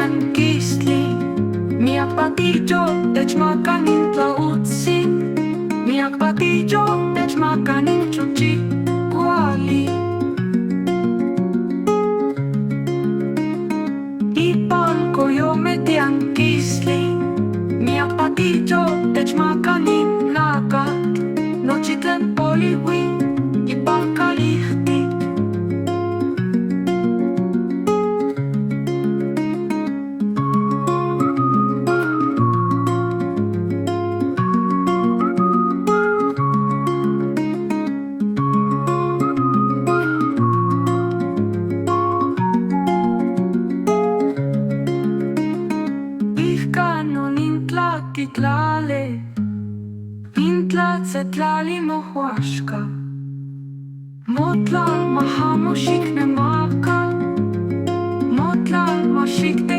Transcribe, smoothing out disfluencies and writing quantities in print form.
tianquiztli. Miakpatiyotl makanin tlautsin. Miakpatiyotl makanin chochi cualli. Ipan coyome tianquiztli. Miakpatiyotl makanin Náhuatl. Nochi tlen poliui ipan kalihti. Tlale, intlacetlali mohuashka. Motlal mahamoshik ne maka. Motlal mashik te